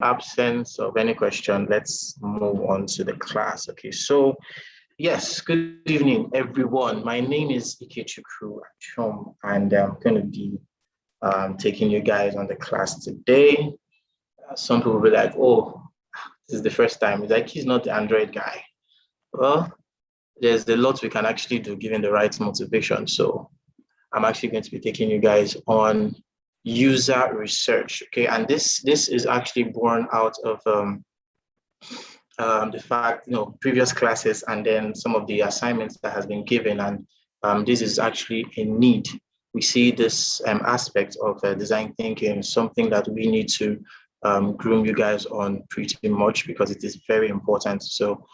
absence of any question, let's move on to the class. Okay, so yes, good evening, everyone. My name is Ikechukwu Achom, and I'm going to be taking you guys on the class today. Some people will be like, oh, this is the first time. It's like he's not the Android guy. Well, there's a lot we can actually do given the right motivation. So I'm actually going to be taking you guys on user research. Okay, and this is actually born out of the fact, previous classes and then some of the assignments that has been given, and this is actually a need. We see this aspect of design thinking, something that we need to groom you guys on pretty much because it is very important. So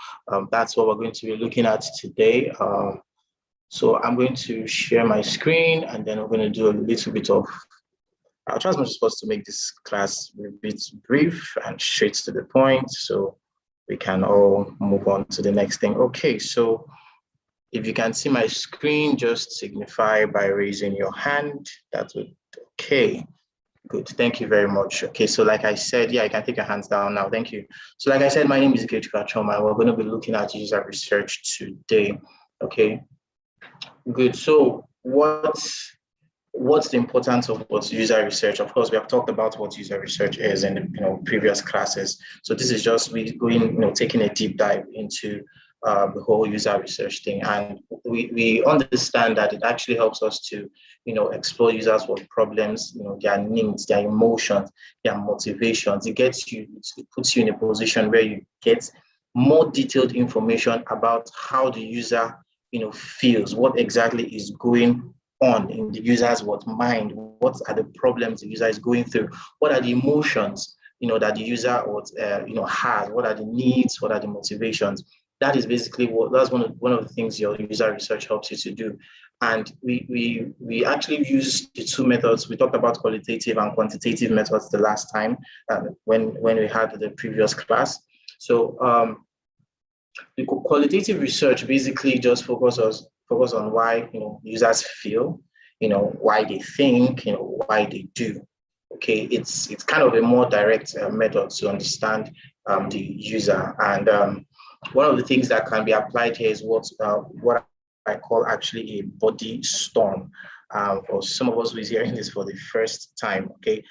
that's what we're going to be looking at today. So I'm going to share my screen and then we're going to do a little bit of, I'll try as much as possible to make this class a bit brief and straight to the point so we can all move on to the next thing. Okay, so if you can see my screen, just signify by raising your hand. That's okay. Good, thank you very much. Okay, so like I said, yeah, you can take your hands down now. Thank you. So like I said, my name is Ikechukwu Achom, and we're going to be looking at user research today. Okay, good. So what's the importance of what's user research? Of course, we have talked about what user research is in the previous classes. So this is just we going taking a deep dive into the whole user research thing, and we understand that it actually helps us to explore users' what problems, their needs, their emotions, their motivations. It puts you in a position where you get more detailed information about how the user feels, what exactly is going on in the user's mind, what are the problems the user is going through, what are the emotions that the user has, what are the needs, what are the motivations. That is basically that's one of the things your user research helps you to do. And we actually use the two methods. We talked about qualitative and quantitative methods the last time when we had the previous class. So the qualitative research basically just focus on why users feel, why they think, why they do. Okay, it's kind of a more direct method to understand the user. And one of the things that can be applied here is what I call actually a body storm. For some of us who is hearing this for the first time, okay,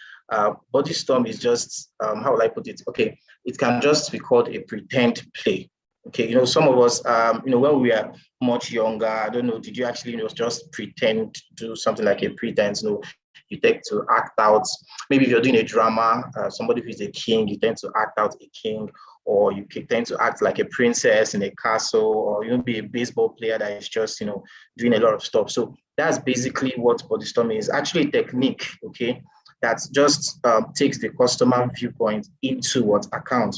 body storm is just how will I put it? Okay, it can just be called a pretend play. Okay, some of us, when we are much younger, I don't know, did you actually, just pretend to do something like a pretense? You take to act out. Maybe if you're doing a drama, somebody who is a king, you tend to act out a king, or you tend to act like a princess in a castle, or be a baseball player that is just, doing a lot of stuff. So that's basically what body storming is. Actually a technique, okay, that just takes the customer viewpoint into what account.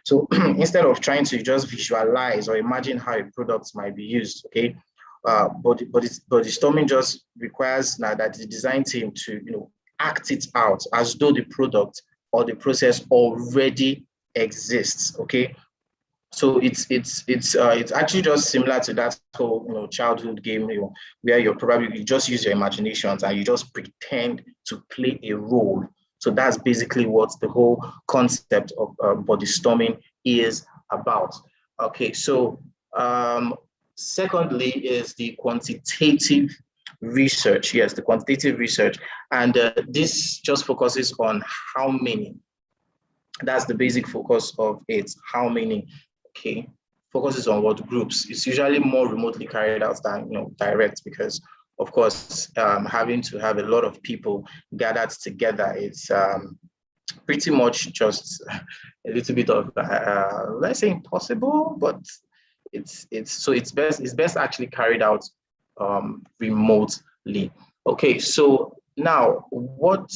So instead of trying to just visualize or imagine how a product might be used, okay, body storming just requires now that the design team to act it out as though the product or the process already exists. Okay, so it's actually just similar to that whole childhood game where you just use your imaginations and you just pretend to play a role. So that's basically what the whole concept of body storming is about. Okay, so secondly is the quantitative research. Yes, the quantitative research. And this just focuses on how many. That's the basic focus of it. How many? Okay, focuses on what groups. It's usually more remotely carried out than direct because of course, having to have a lot of people gathered together, it's pretty much just a little bit of, let's say impossible, but it's best actually carried out remotely. Okay, so now what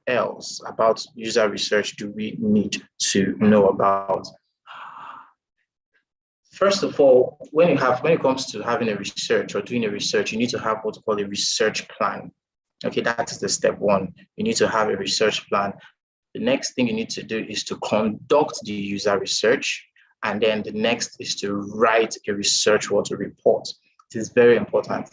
else about user research do we need to know about? First of all, when it comes to having a research or doing a research, you need to have what's called a research plan. Okay, that is the step one. You need to have a research plan. The next thing you need to do is to conduct the user research. And then the next is to write a research report. It is very important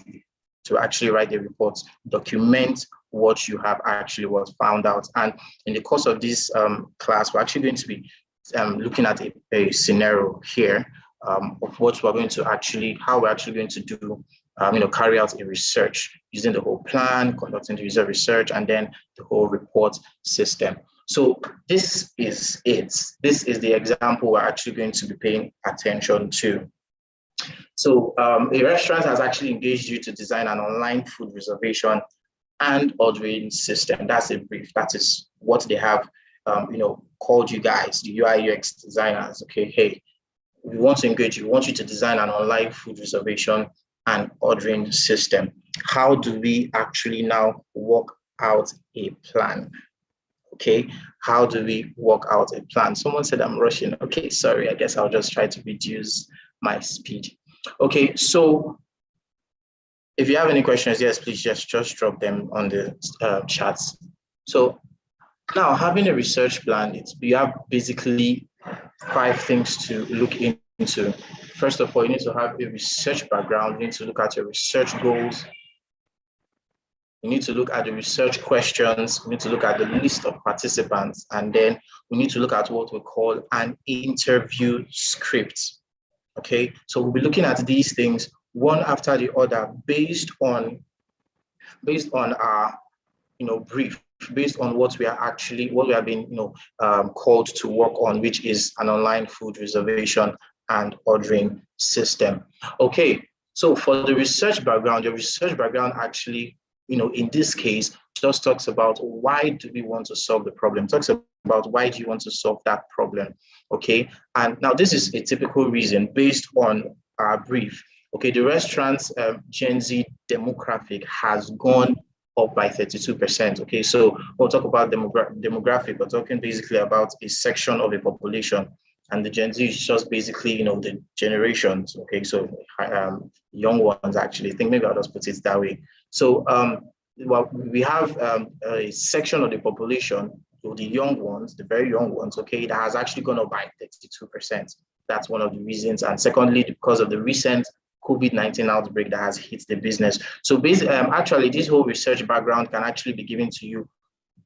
to actually write the reports, document what you have actually was found out. And in the course of this class, we're actually going to be looking at a scenario here of what we're going to actually, how we're actually going to do, carry out a research using the whole plan, conducting the user research, and then the whole report system. So this is it. This is the example we're actually going to be paying attention to. So a restaurant has actually engaged you to design an online food reservation and ordering system. That's a brief. That is what they have, called you guys, the UI UX designers. Okay, hey, we want to engage you. We want you to design an online food reservation and ordering system. How do we actually now work out a plan? Okay, how do we work out a plan? Someone said I'm rushing. Okay, sorry, I guess I'll just try to reduce my speed. Okay, so if you have any questions, yes, please just drop them on the chats. So now, having a research plan, you have basically 5 things to look into. First of all, you need to have a research background. You need to look at your research goals. You need to look at the research questions. We need to look at the list of participants. And then we need to look at what we call an interview script. Okay, so we'll be looking at these things one after the other based on our brief, based on what we have been called to work on, which is an online food reservation and ordering system. Okay, so for the research background, your research background actually, in this case, just talks about why do we want to solve the problem, talks about why do you want to solve that problem. Okay, and now this is a typical reason based on our brief. Okay, the restaurant's Gen Z demographic has gone up by 32%. Okay, so we'll talk about demographic. We're talking basically about a section of a population, and the Gen Z is just basically, the generations. Okay, so young ones actually. I think maybe I'll just put it that way. So we have a section of the population, so the young ones, the very young ones. Okay, that has actually gone up by 32%. That's one of the reasons. And secondly, because of the recent COVID-19 outbreak that has hit the business. So basically, actually, this whole research background can actually be given to you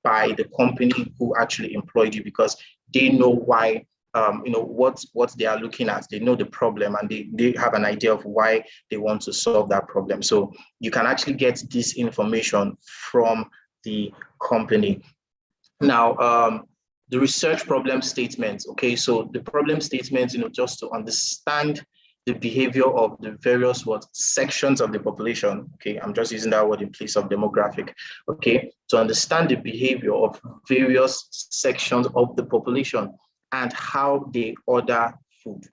by the company who actually employed you, because they know why, what they are looking at. They know the problem, and they have an idea of why they want to solve that problem. So you can actually get this information from the company. Now, the research problem statement. Okay, so the problem statement, just to understand the behavior of the various sections of the population. Okay, I'm just using that word in place of demographic. Okay, to understand the behavior of various sections of the population and how they order food.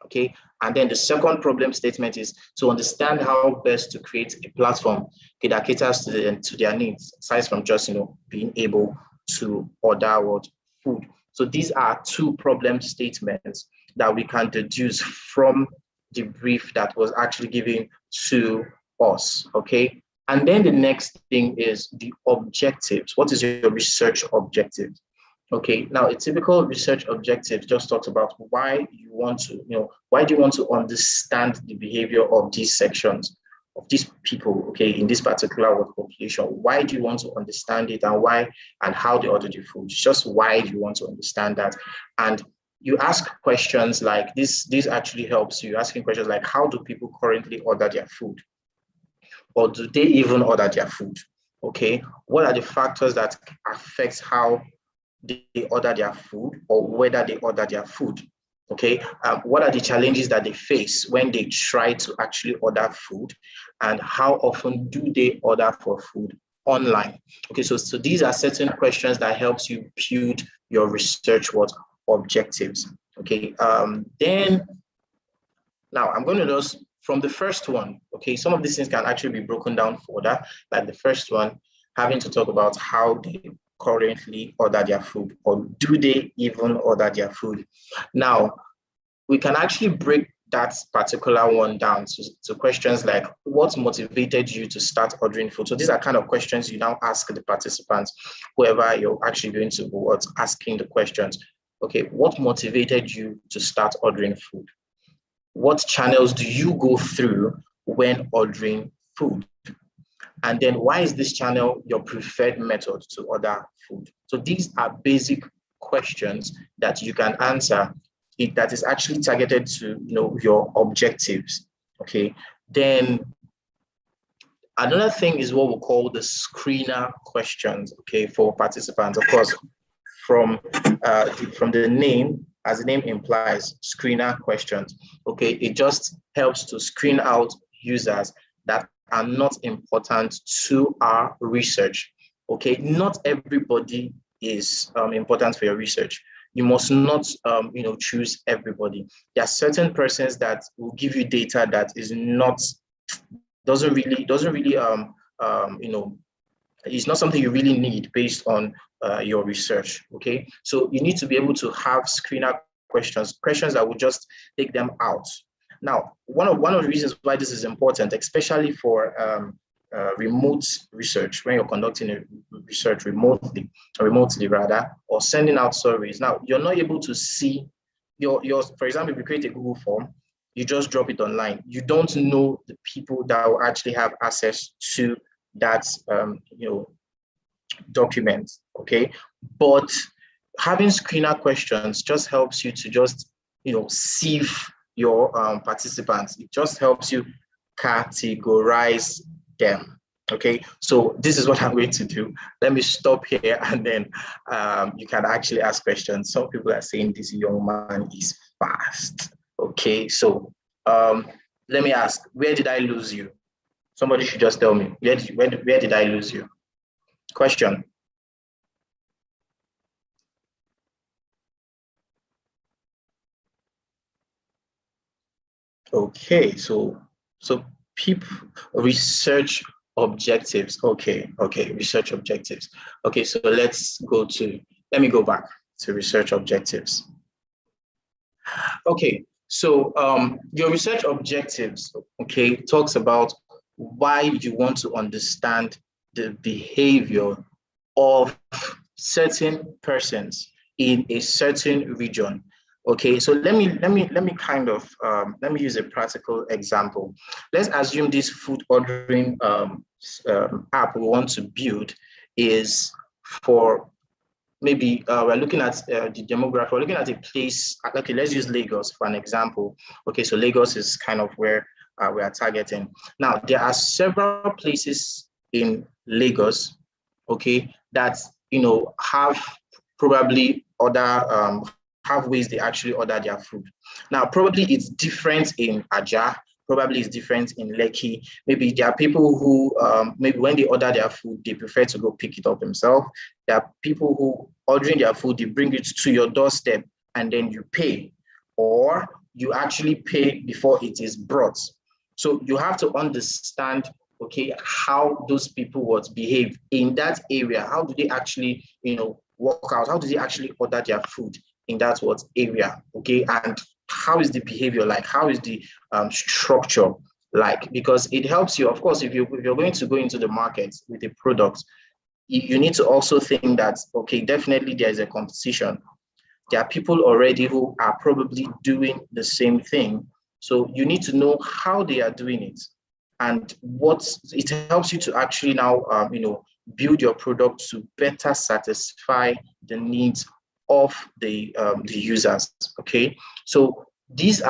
Okay, and then the second problem statement is to understand how best to create a platform that caters to their needs, aside from just being able to order food. So these are 2 problem statements that we can deduce from the brief that was actually given to us. Okay, and then the next thing is the objectives. What is your research objective? Okay, now a typical research objective just talks about why you want to, why do you want to understand the behavior of these sections, of these people, okay, in this particular population. Why do you want to understand it, and why and how they order the food? Just why do you want to understand that? And you ask questions like this actually helps you. Asking questions like, how do people currently order their food? Or do they even order their food? Okay, what are the factors that affect how they order their food, or whether they order their food? Okay, what are the challenges that they face when they try to actually order food, and how often do they order for food online? Okay, so these are certain questions that helps you build your research objectives. Okay, then now I'm going to just from the first one. Okay, some of these things can actually be broken down further, like the first one having to talk about how they currently order their food, or do they even order their food. Now we can actually break that particular one down to questions like, what motivated you to start ordering food? So these are kind of questions you now ask the participants, whoever you're actually going to be asking the questions. Okay, what motivated you to start ordering food? What channels do you go through when ordering food? And then why is this channel your preferred method to order food? So these are basic questions that you can answer that is actually targeted to your objectives. Okay. Then another thing is what we call the screener questions, okay, for participants. Of course, from the name, as the name implies, screener questions, okay, it just helps to screen out users that are not important to our research, okay? Not everybody is important for your research. You must not, choose everybody. There are certain persons that will give you data that is not doesn't really it's not something you really need based on your research. Okay, so you need to be able to have screener questions that will just take them out. Now, one of the reasons why this is important, especially for remote research, when you're conducting a research remotely rather, or sending out surveys. Now, you're not able to see your for example, if you create a Google form, you just drop it online. You don't know the people that will actually have access to that document, okay? But having screener questions just helps you to just sieve your participants. It just helps you categorize them. Okay, so this is what I'm going to do. Let me stop here, and then you can actually ask questions. Some people are saying this young man is fast. Okay, so let me ask, where did I lose you? Somebody should just tell me, where did I lose you? Question. Okay, so people research objectives. Okay, research objectives. Okay, so let me go back to research objectives. Okay, so your research objectives, okay, talks about why you want to understand the behavior of certain persons in a certain region. Okay, so let me kind of let me use a practical example. Let's assume this food ordering app we want to build is for maybe we're looking at the demographic. We're looking at a place. Okay, let's use Lagos for an example. Okay, so Lagos is kind of where we are targeting. Now, there are several places in Lagos, okay, that have probably other have ways they actually order their food. Now, probably it's different in Aja, probably it's different in Lekki. Maybe there are people who maybe when they order their food, they prefer to go pick it up themselves. There are people who ordering their food, they bring it to your doorstep and then you pay, or you actually pay before it is brought. So you have to understand, okay, how those people would behave in that area. How do they actually, work out? How do they actually order their food in that area? Okay, and how is the behavior like? How is the structure like? Because it helps you, of course, if you're going to go into the market with a product, you need to also think that, okay, definitely there is a competition. There are people already who are probably doing the same thing. So you need to know how they are doing it, and what it helps you to actually now, build your product to better satisfy the needs of the users. Okay, so these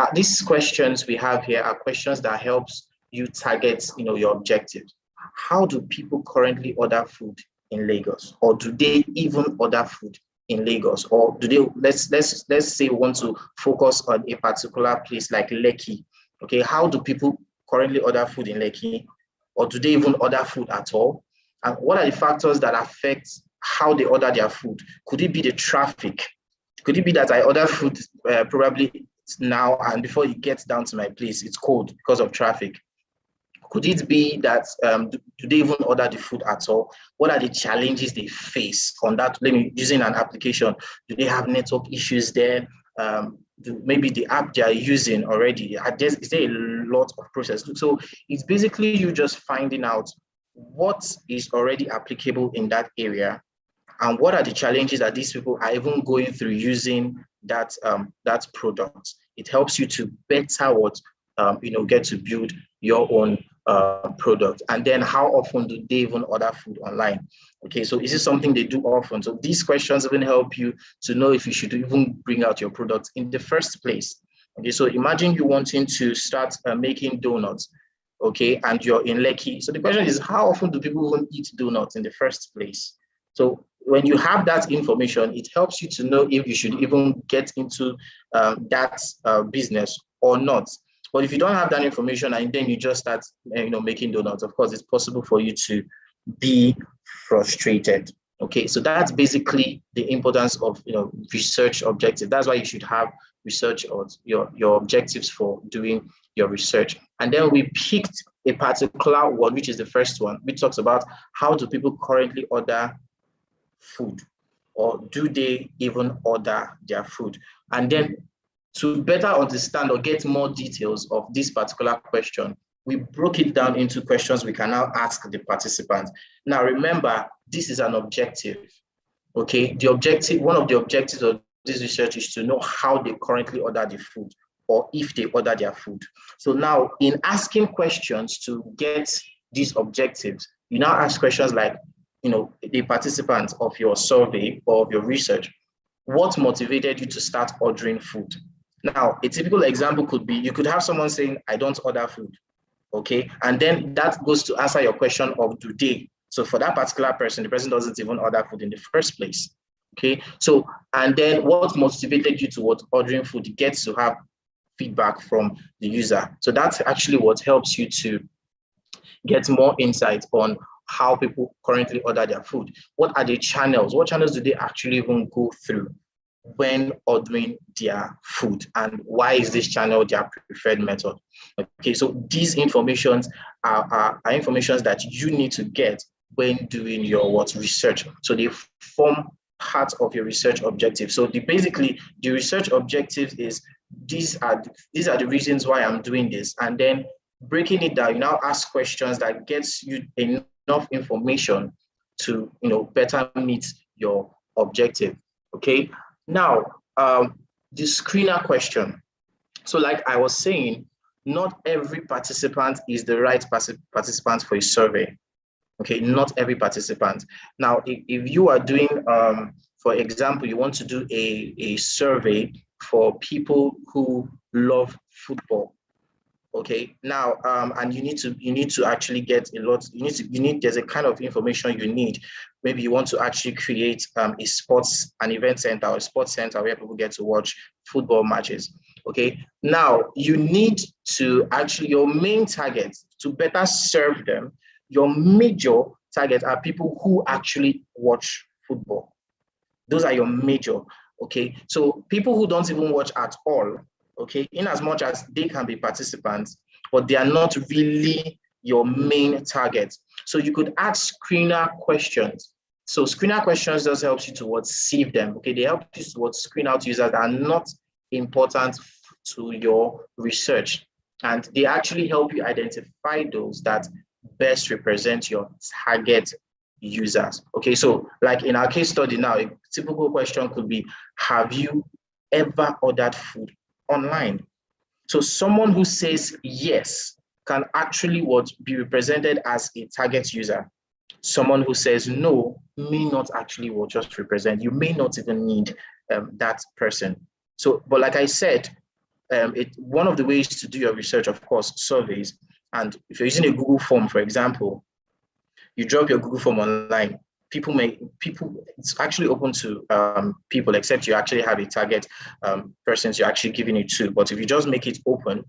questions we have here are questions that helps you target, your objectives. How do people currently order food in Lagos, or do they even order food in Lagos, or do they let's say want to focus on a particular place like Lekki? Okay, how do people currently order food in Lekki, or do they even order food at all? And what are the factors that affect how they order their food? Could it be the traffic? Could it be that I order food probably now, and before it gets down to my place, it's cold because of traffic? Could it be that do they even order the food at all? What are the challenges they face on that? Using an application, do they have network issues there? Maybe the app they are using already, is there a lot of process? So it's basically you just finding out what is already applicable in that area, and what are the challenges that these people are even going through using that product. It helps you to better get to build your own product, and then how often do they even order food online? Okay, so is this something they do often? So these questions even help you to know if you should even bring out your product in the first place. Okay, so imagine you wanting to start making donuts, okay, and you're in Lekki. So the question is, how often do people even eat donuts in the first place? So when you have that information, it helps you to know if you should even get into that business or not. But if you don't have that information and then you just start, making donuts, of course, it's possible for you to be frustrated. Okay, so that's basically the importance of research objective. That's why you should have research or your objectives for doing your research. And then we picked a particular one, which is the first one, which talks about how do people currently order food, or do they even order their food? And then to better understand or get more details of this particular question, we broke it down into questions we can now ask the participants. Now, remember, this is an objective, okay? One of the objectives of this research is to know how they currently order the food, or if they order their food. So now, in asking questions to get these objectives, you now ask questions like, the participants of your survey or of your research, what motivated you to start ordering food? Now, a typical example could be, you could have someone saying, I don't order food, okay? And then that goes to answer your question of do they. So for that particular person, the person doesn't even order food in the first place, okay? So, and then what motivated you towards ordering food? You get to have feedback from the user. So that's actually what helps you to get more insight on how people currently order their food. What are the channels? What channels do they actually even go through when ordering their food, and why is this channel their preferred method? Okay, so these informations are informations that you need to get when doing your research. So they form part of your research objective. So basically the research objective is these are the reasons why I'm doing this, and then breaking it down, you now ask questions that gets you enough information to better meet your objective. Okay. Now, the screener question. So like I was saying, not every participant is the right participant for a survey. Okay, not every participant. Now, if you are doing, for example, you want to do a survey for people who love football. Okay, now, and you need to actually get a lot, there's a kind of information you need. Maybe you want to actually create an event center or a sports center where people get to watch football matches. Okay, now you need to actually, your main target to better serve them, your major target are people who actually watch football. Those are your major, okay? So people who don't even watch at all, okay, in as much as they can be participants, but they are not really your main target. So you could ask screener questions. So screener questions just helps you towards sieve them, okay? They help you towards screen out users that are not important to your research. And they actually help you identify those that best represent your target users. Okay, so like in our case study now, a typical question could be, have you ever ordered food online? So someone who says yes can actually be represented as a target user. Someone who says no may not actually just represent. You may not even need that person. So, but like I said, one of the ways to do your research, of course, surveys. And if you're using a Google form, for example, you drop your Google form online. It's actually open to people, except you actually have a target persons you're actually giving it to. But if you just make it open,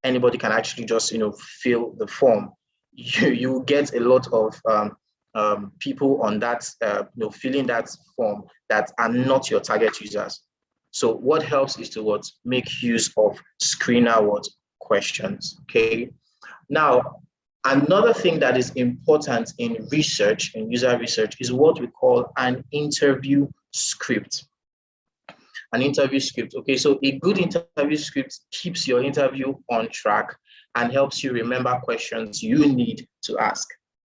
anybody can actually just fill the form. You get a lot of people on that filling that form that are not your target users. So what helps is to make use of screener questions. Okay. Now, another thing that is important in research, in user research, is what we call an interview script. An interview script. Okay, so a good interview script keeps your interview on track and helps you remember questions you need to ask.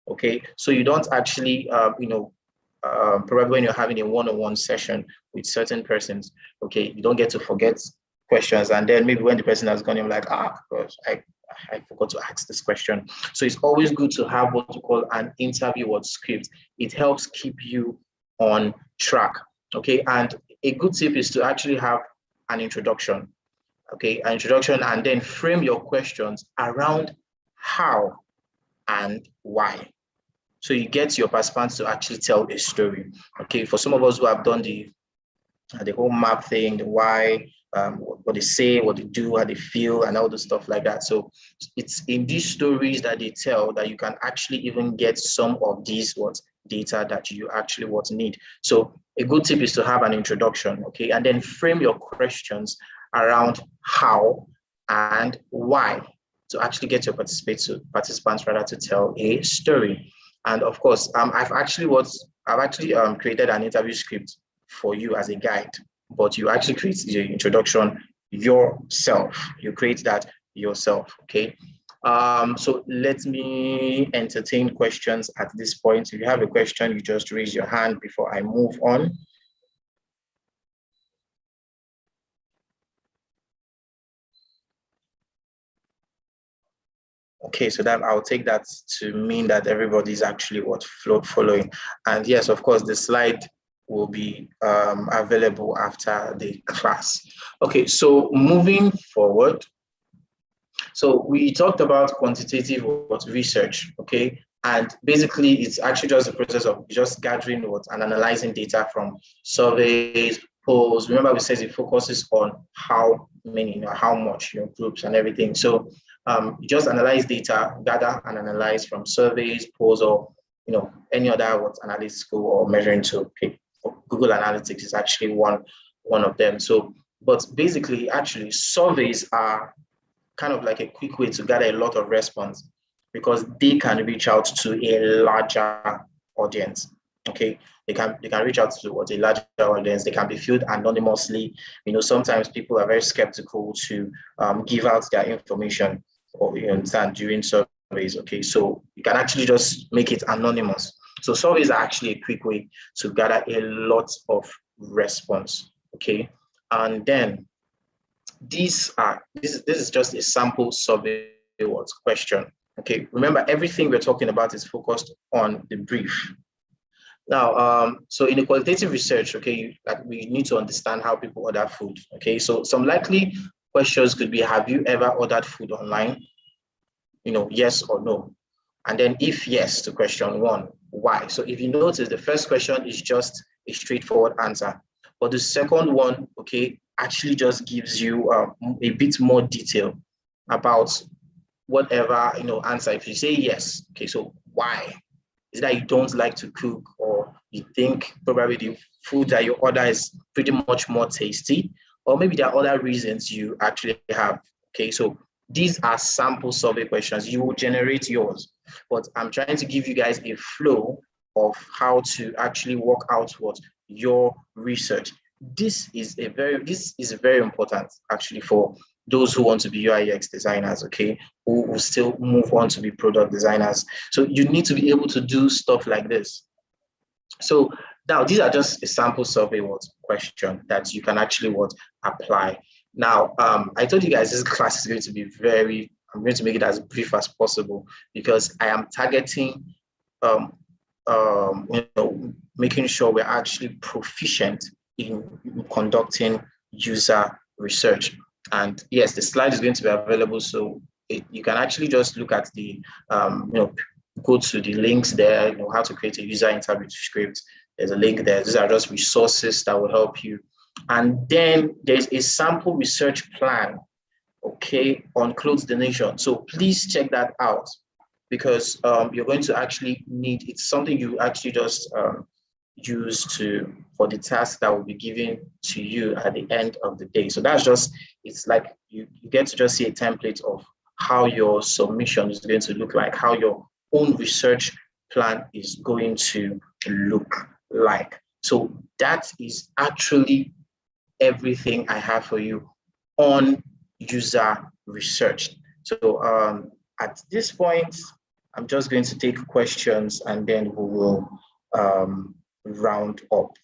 Okay, so you don't actually, probably when you're having a one-on-one session with certain persons, okay, you don't get to forget questions, and then maybe when the person has gone, you're like, gosh, I forgot to ask this question. So it's always good to have what we call an interview or script. It helps keep you on track. Okay. And a good tip is to actually have an introduction. Okay. An introduction, and then frame your questions around how and why. So you get your participants to actually tell a story. Okay. For some of us who have done the whole map thing, the why, what they say, what they do, how they feel, and all the stuff like that. So it's in these stories that they tell that you can actually even get some of these data that you actually need. So a good tip is to have an introduction, okay, and then frame your questions around how and why to actually get your participants rather to tell a story. And of course, I've actually created an interview script for you as a guide, but you actually create the introduction yourself. You create that yourself, okay? So let me entertain questions at this point. If you have a question, you just raise your hand before I move on. Okay, so that I'll take that to mean that everybody's actually following. And yes, of course, the slide will be available after the class. Okay, so moving forward. So we talked about quantitative research, okay? And basically, it's actually just the process of just gathering and analyzing data from surveys, polls. Remember, we said it focuses on how many, how much, groups and everything. So you just analyze data, gather and analyze from surveys, polls, or any other analytical or measuring tool. Okay. Google Analytics is actually one of them. So, but basically, actually, surveys are kind of like a quick way to gather a lot of response because they can reach out to a larger audience. Okay, they can reach out to a larger audience. They can be filled anonymously. Sometimes people are very skeptical to give out their information or during surveys. Okay, so you can actually just make it anonymous. So surveys are actually a quick way to gather a lot of response. Okay, and then this is just a sample survey question. Okay, remember everything we're talking about is focused on the brief. Now, so in the qualitative research, okay, we need to understand how people order food. Okay, so some likely questions could be: have you ever ordered food online? Yes or no. And then if yes to question one, why? So if you notice, the first question is just a straightforward answer, but the second one, okay, actually just gives you a bit more detail about whatever answer. If you say yes, okay, so why? Is it that you don't like to cook, or you think probably the food that you order is pretty much more tasty, or maybe there are other reasons you actually have. Okay, so these are sample survey questions. You will generate yours, but I'm trying to give you guys a flow of how to actually work out your research. This is very important actually for those who want to be UI UX designers, okay, who will still move on to be product designers. So you need to be able to do stuff like this. So now these are just a sample survey question that you can actually apply. Now, I told you guys this class is going to be I'm going to make it as brief as possible because I am targeting, making sure we're actually proficient in conducting user research. And yes, the slide is going to be available, so you can actually just look at the, go to the links there, how to create a user interview script. There's a link there. These are just resources that will help you. And then there's a sample research plan, okay, on clothes donation. So please check that out because you're going to actually need, it's something you actually just use for the task that will be given to you at the end of the day. So that's just, it's like you get to just see a template of how your submission is going to look like, how your own research plan is going to look like. So that is actually everything I have for you on user research. So at this point, I'm just going to take questions and then we will round up.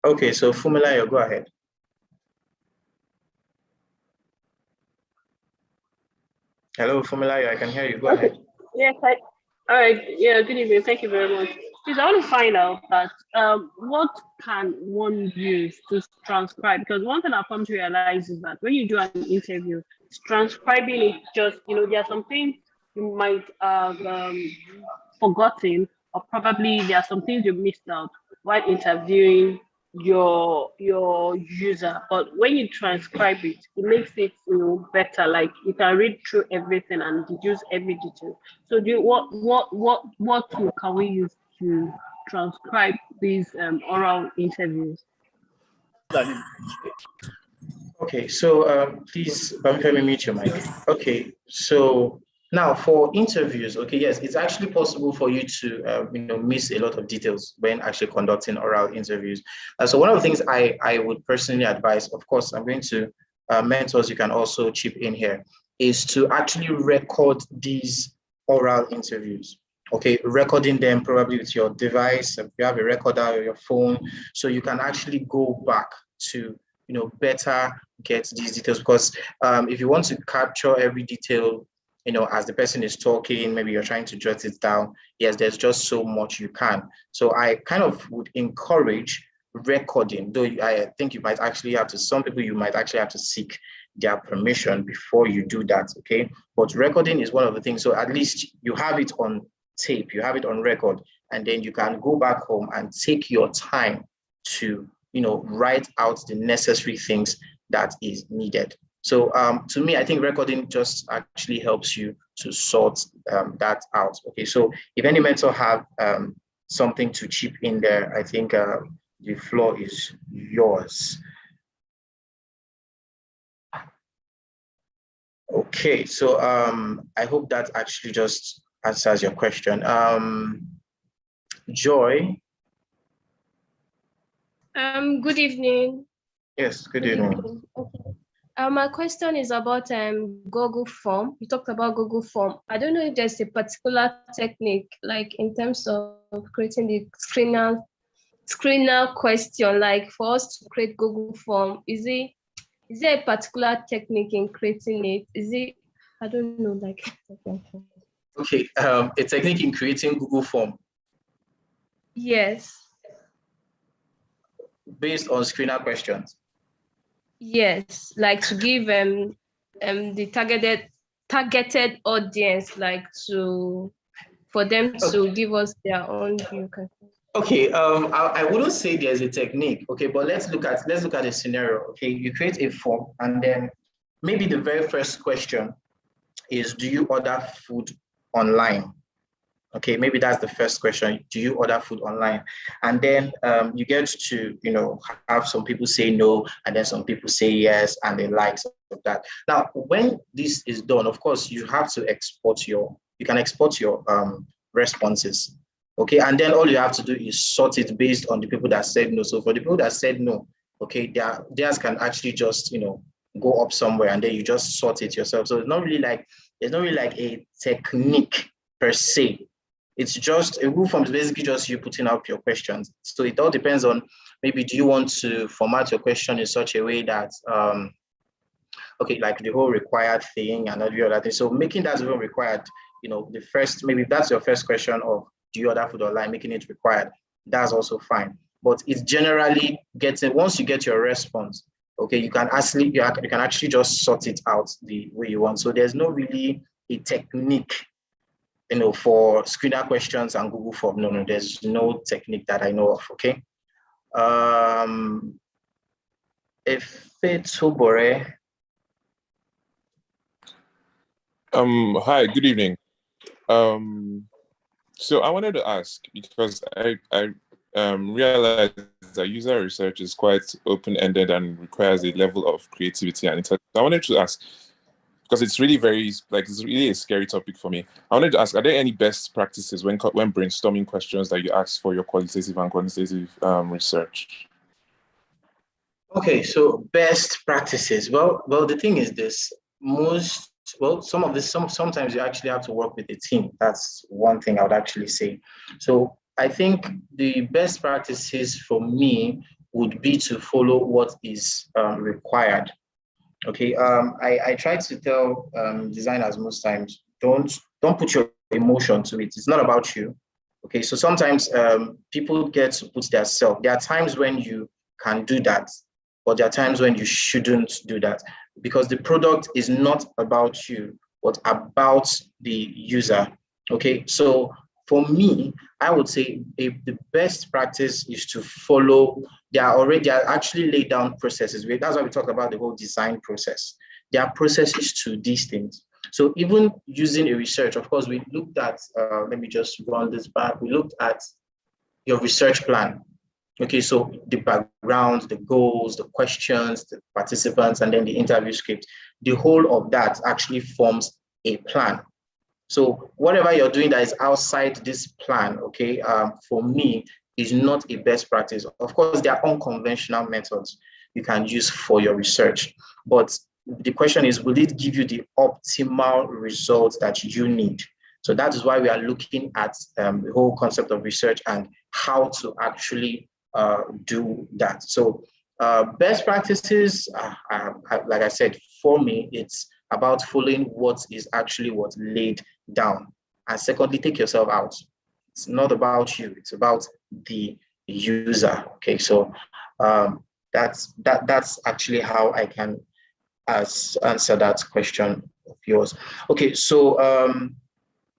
Okay, so Fumilayo, go ahead. Hello, Fumilayo, I can hear you. Go ahead. Yes, all right. Yeah, good evening. Thank you very much. Please, I want to find out that what can one use to transcribe? Because one thing I've come to realize is that when you do an interview, transcribing it just, there are some things you might have forgotten, or probably there are some things you missed out while interviewing your user. But when you transcribe it, it makes it better. Like you can read through everything and deduce every detail. So do you, what tool can we use to transcribe these oral interviews? Okay, so please, let me mute your mic. Okay, so now for interviews, okay, yes, it's actually possible for you to miss a lot of details when actually conducting oral interviews. So one of the things I would personally advise, of course, I'm going to mentors, you can also chip in here, is to actually record these oral interviews. Okay, recording them probably with your device, if you have a recorder or your phone, so you can actually go back to better get these details, because if you want to capture every detail, as the person is talking, maybe you're trying to jot it down. Yes, there's just so much you can. So I kind of would encourage recording, though I think you might actually have to, some people you might actually have to seek their permission before you do that, okay? But recording is one of the things. So at least you have it on tape, you have it on record, and then you can go back home and take your time to write out the necessary things that is needed. So to me, I think recording just actually helps you to sort that out. Okay, so if any mentor have something to chip in there, I think the floor is yours. Okay, so I hope that actually just answers your question. Joy. Good evening. Yes, good evening. Okay. My question is about Google Form. You talked about Google Form. I don't know if there's a particular technique, like in terms of creating the screener question, like for us to create Google Form. Is there a particular technique in creating it? Is it, I don't know, like. Okay, a technique in creating Google Form. Yes. Based on screener questions. Yes, like to give the targeted audience, like for them to give us their own view. Okay, I wouldn't say there's a technique, okay, but let's look at a scenario. Okay, you create a form, and then maybe the very first question is, do you order food online? Okay, maybe that's the first question. Do you order food online? And then you get to, have some people say no, and then some people say yes, and the likes of that. Now, when this is done, of course, you have to you can export your responses. Okay, and then all you have to do is sort it based on the people that said no. So for the people that said no, okay, theirs can actually just, go up somewhere, and then you just sort it yourself. So there's not really like a technique per se. It's just a Google form is basically just you putting up your questions. So it all depends on, maybe do you want to format your question in such a way that, okay, like the whole required thing and every other thing. So making that even required, the first, maybe that's your first question of, do you order food online, making it required, that's also fine. But it's generally once you get your response, okay, you can actually just sort it out the way you want. So there's no really a technique, for screener questions and Google Form. No, there's no technique that I know of, okay? If it's Sobore. Hi, good evening. So I wanted to ask, because I realized that user research is quite open-ended and requires a level of creativity and intelligence. I wanted to ask, because it's really it's really a scary topic for me. I wanted to ask, are there any best practices when brainstorming questions that you ask for your qualitative and quantitative research? Okay, so best practices. Well, the thing is this. Sometimes you actually have to work with a team. That's one thing I would actually say. So I think the best practices for me would be to follow what is required. Okay, I try to tell designers most times, don't put your emotion to it. It's not about you. Okay, so sometimes people get to put their self. There are times when you can do that, but there are times when you shouldn't do that, because the product is not about you, but about the user. Okay, so for me, I would say the best practice is to follow. There are actually laid down processes. That's why we talk about the whole design process. There are processes to these things. So even using a research, of course, we looked at, let me just run this back. We looked at your research plan. Okay, so the background, the goals, the questions, the participants, and then the interview script. The whole of that actually forms a plan. So whatever you're doing that is outside this plan, okay, for me, is not a best practice. Of course, there are unconventional methods you can use for your research, but the question is, will it give you the optimal results that you need? So that is why we are looking at the whole concept of research and how to actually do that. So best practices, like I said, for me, it's about following what is actually what's laid down. And secondly, take yourself out. It's not about you, it's about the user. Okay, so that's actually how I can answer that question of yours. Okay, so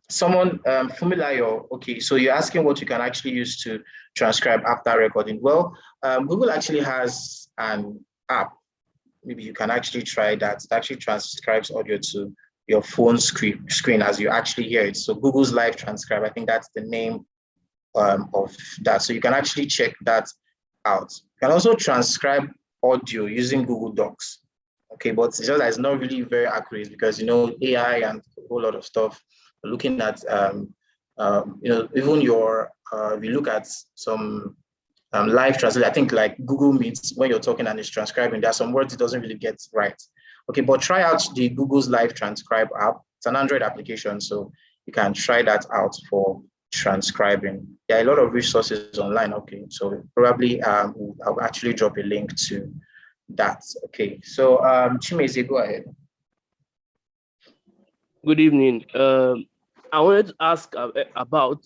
someone, Fumilayo, okay, so you're asking what you can actually use to transcribe after recording. Well, Google actually has an app. Maybe you can actually try that. It actually transcribes audio to your phone screen as you actually hear it. So Google's Live Transcribe, I think that's the name of that. So you can actually check that out. You can also transcribe audio using Google Docs. Okay, but it's just that it's not really very accurate because, you know, AI and a whole lot of stuff. We're looking at, you know, even your, if you look at some live translate, I think like Google Meets, when you're talking and it's transcribing, there are some words it doesn't really get right. Okay, but try out the Google's Live Transcribe app. It's an Android application, so you can try that out for transcribing. There are a lot of resources online. Okay, so probably I'll actually drop a link to that. Okay, so Chimeze, go ahead. Good evening. I wanted to ask about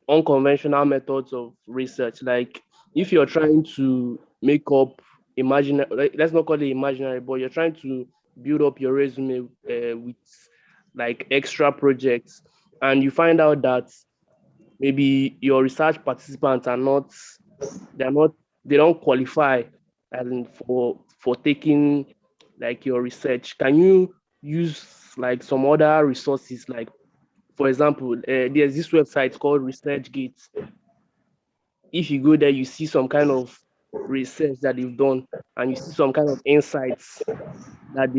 unconventional methods of research. Like if you're trying to make up imaginary, let's not call it imaginary, but you're trying to build up your resume with like extra projects, and you find out that maybe your research participants they don't qualify and for taking like your research. Can you use like some other resources? Like for example, there's this website called ResearchGate. If you go there, you see some kind of research that they've done, and you see some kind of insights that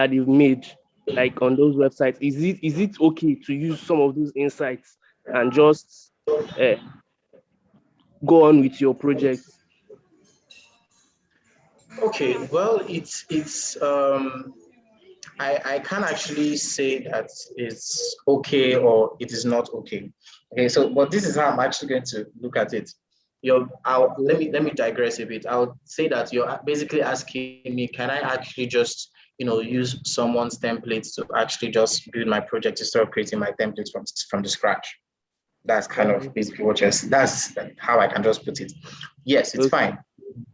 they've made, like on those websites. Is it okay to use some of those insights and just go on with your project? Okay, well, I can't actually say that it's okay or it is not okay. Okay, so but this is how I'm actually going to look at it. Let me digress a bit. I would say that you're basically asking me, can I actually just, you know, use someone's templates to actually just build my project instead of creating my templates from the scratch? That's kind of basically what that's how I can just put it. Yes, it's fine,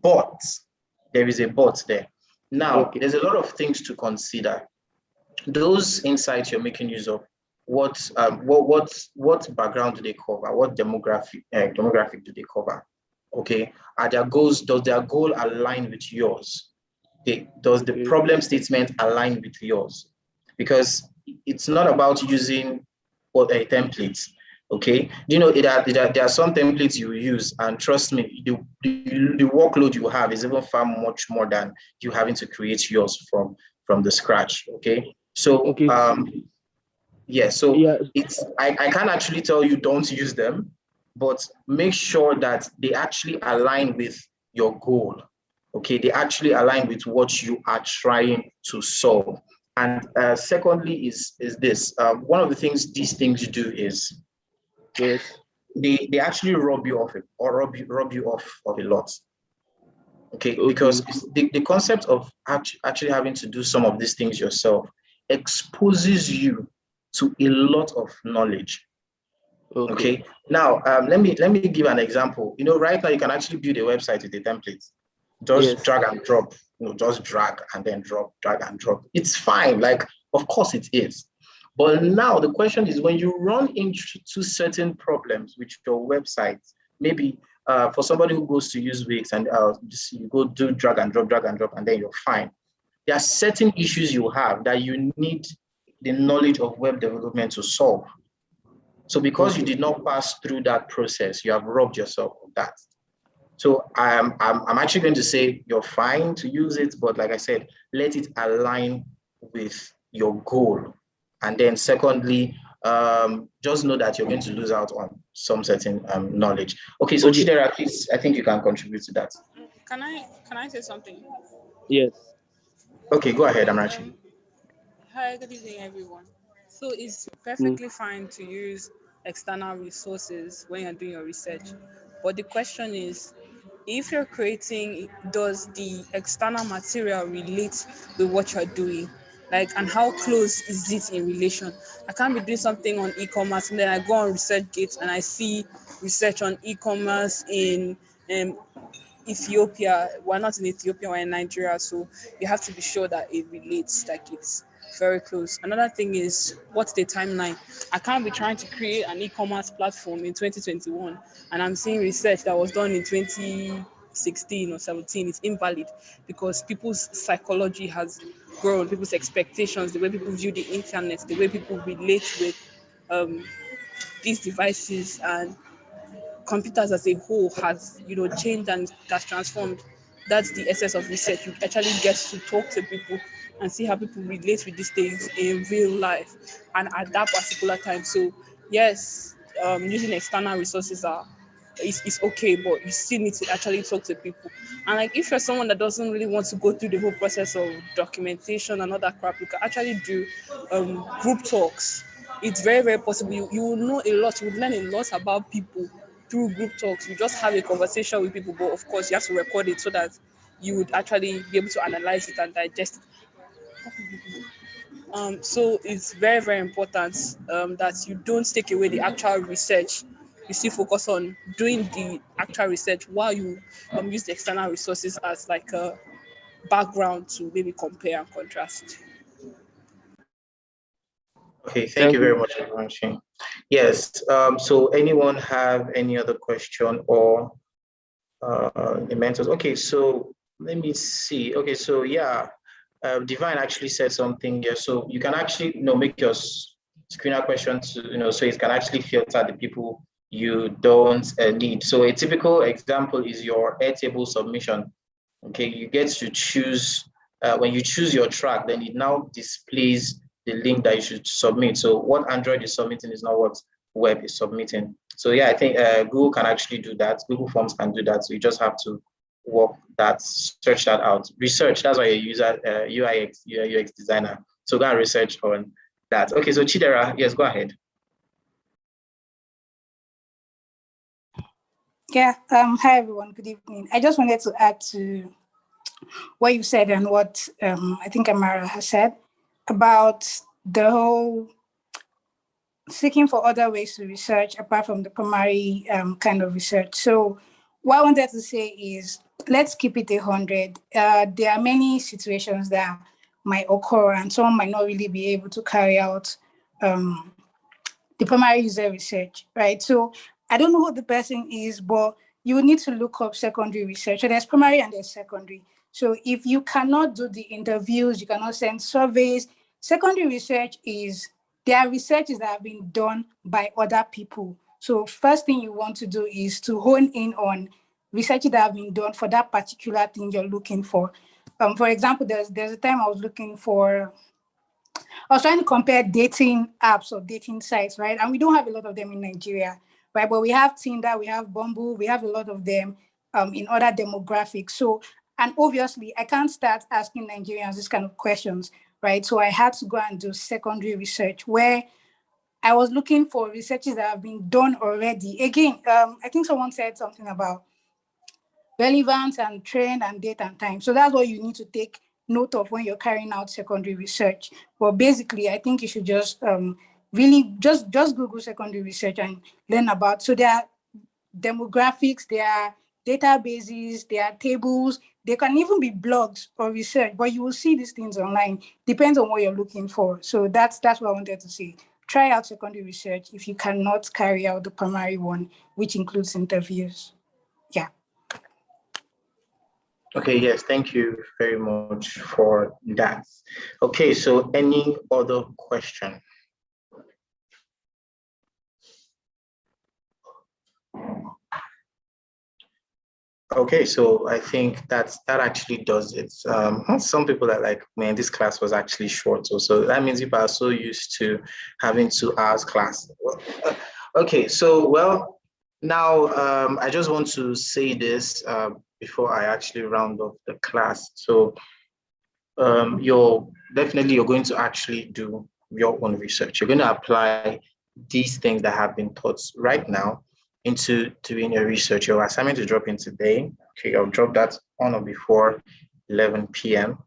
but there is a but there. Now, there's a lot of things to consider. Those insights you're making use of, what background do they cover? What demographic do they cover? Okay, are their goals? Does their goal align with yours? Does the problem statement align with yours? Because it's not about using a template. Okay, you know, there are some templates you use, and trust me, the workload you have is even far much more than you having to create yours from the scratch. Okay, so yeah, so it's I can't actually tell you don't use them, but make sure that they actually align with your goal. Okay, they actually align with what you are trying to solve. And secondly is this, one of the things these things do is, they actually rob you of it, or rob you off of a lot. Okay, because the concept of actually having to do some of these things yourself exposes you to a lot of knowledge. Okay. Now, let me give an example. Right now you can actually build a website with a template. Just drag and drop. Just drag and then drop, drag and drop. It's fine. Like, of course it is. But now the question is, when you run into certain problems with your website, maybe for somebody who goes to use Wix and you go do drag and drop, and then you're fine. There are certain issues you have that you need the knowledge of web development to solve. So because you did not pass through that process, you have robbed yourself of that. So I'm actually going to say you're fine to use it, but like I said, let it align with your goal. And then secondly, just know that you're going to lose out on some certain knowledge. Okay, so Chidera, please, I think you can contribute to that. Can I say something? Yes. Okay, go ahead, Amrachi. Hi, good evening, everyone. So it's perfectly fine to use external resources when you're doing your research. But the question is, if you're creating, does the external material relate with what you're doing? Like, and how close is it in relation? I can't be doing something on e-commerce and then I go on ResearchGate and I see research on e-commerce in Ethiopia. We're not in Ethiopia, we're in Nigeria. So you have to be sure that it relates, like it's very close. Another thing is, what's the timeline? I can't be trying to create an e-commerce platform in 2021 and I'm seeing research that was done in 2016 or 17. It's invalid because people's psychology has grown, people's expectations, the way people view the internet, the way people relate with these devices and computers as a whole has changed and has transformed. That's the essence of research. You actually get to talk to people and see how people relate with these things in real life and at that particular time. So yes, using external resources is okay, but you still need to actually talk to people. And like, if you're someone that doesn't really want to go through the whole process of documentation and all that crap, you can actually do group talks. It's very, very possible. You will know a lot. You will learn a lot about people through group talks. You just have a conversation with people, but of course you have to record it so that you would actually be able to analyze it and digest it. So it's very, very important that you don't take away the actual research. You still focus on doing the actual research while you use the external resources as like a background to maybe compare and contrast. Okay, thank you very much, Amrachi. Yes, so anyone have any other question or the mentors? Okay, so let me see. Okay, so yeah, Divine actually said something here. So you can actually, make your screener question to, so it can actually filter the people you don't need. So a typical example is your Airtable submission. Okay, you get to choose, when you choose your track, then it now displays the link that you should submit. So what Android is submitting is not what web is submitting. So yeah, I think Google can actually do that. Google Forms can do that. So you just have to search that out. Research, that's why you use UX designer. So go and research on that. Okay, so Chidera, yes, go ahead. Yeah, hi everyone, good evening. I just wanted to add to what you said and what I think Amara has said about the whole seeking for other ways to research apart from the primary kind of research. So what I wanted to say is, let's keep it 100. There are many situations that might occur and someone might not really be able to carry out the primary user research, right? So I don't know who the person is, but you need to look up secondary research. So there's primary and there's secondary. So if you cannot do the interviews, you cannot send surveys, secondary research there are researches that have been done by other people. So first thing you want to do is to hone in on research that have been done for that particular thing you're looking for. For example, there's a time I was trying to compare dating apps or dating sites, right? And we don't have a lot of them in Nigeria, right? But we have Tinder, we have Bumble, we have a lot of them in other demographics. So, and obviously, I can't start asking Nigerians this kind of questions, right? So I had to go and do secondary research where I was looking for researches that have been done already. Again, I think someone said something about relevance and trend and date and time. So that's what you need to take note of when you're carrying out secondary research. But basically, I think you should just really just Google secondary research and learn about. So there are demographics, there are databases, there are tables, there can even be blogs or research, but you will see these things online. Depends on what you're looking for. So that's what I wanted to say. Try out secondary research if you cannot carry out the primary one, which includes interviews. Yeah. Okay, yes, thank you very much for that. Okay, so any other question? Okay, so I think that actually does it. Some people are like, man, this class was actually short. So that means people are so used to having 2 hours class. Okay, so well, now I just want to say this before I actually round off the class. So you're going to actually do your own research. You're going to apply these things that have been taught right now into doing your research. Your assignment is dropping today. Okay, I'll drop that on or before 11 p.m.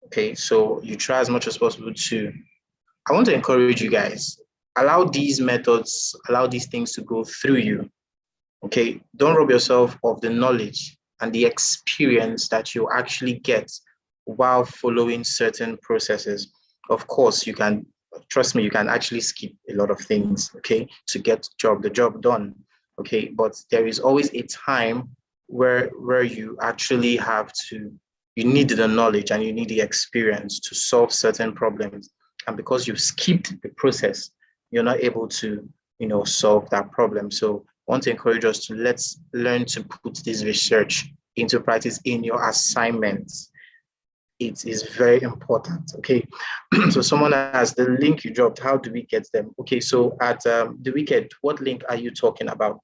Okay, so you try as much as possible to, I want to encourage you guys, allow these methods, allow these things to go through you. Okay, don't rob yourself of the knowledge and the experience that you actually get while following certain processes. Of course, you can, trust me, you can actually skip a lot of things, okay, to get the job done, okay? But there is always a time where you actually have to, you need the knowledge and you need the experience to solve certain problems. And because you've skipped the process, you're not able to, solve that problem. So I want to encourage us to let's learn to put this research into practice in your assignments. It is very important, okay? So someone has the link you dropped. How do we get them? Okay, so at the weekend, what link are you talking about?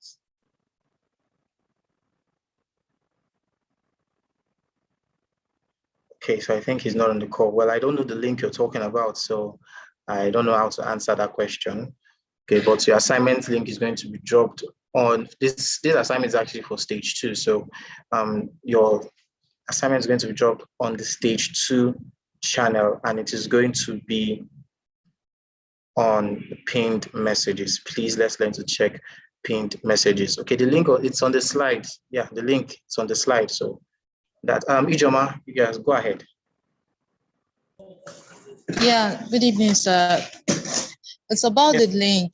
Okay, so I think he's not on the call. Well, I don't know the link you're talking about, so I don't know how to answer that question. Okay, but your assignment link is going to be dropped on this assignment is actually for stage 2. So your assignment is going to be dropped on the stage 2 channel, and it is going to be on pinned messages. Please, let's learn to check pinned messages. Okay, the link, it's on the slide. Yeah, the link, it's on the slide. So that, Ijoma, you guys go ahead. Yeah, good evening, sir. It's about the link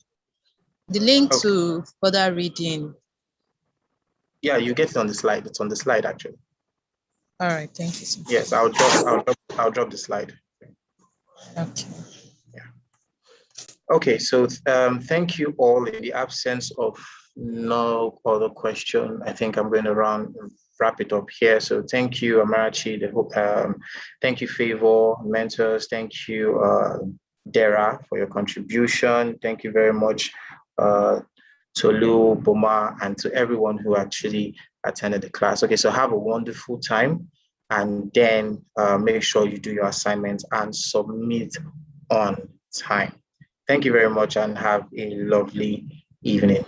okay. To further reading. Yeah, you get it on the slide. It's on the slide, actually. All right, thank you, sir. Yes, I'll drop the slide. Okay. Yeah. Okay, so thank you all. In the absence of no other question, I think I'm going to wrap it up here. So thank you, Amarachi. Thank you, Favor, mentors. Thank you, Dara, for your contribution. Thank you very much, Tolu, Boma, and to everyone who actually attended the class. Okay, so have a wonderful time, and then make sure you do your assignments and submit on time. Thank you very much and have a lovely evening.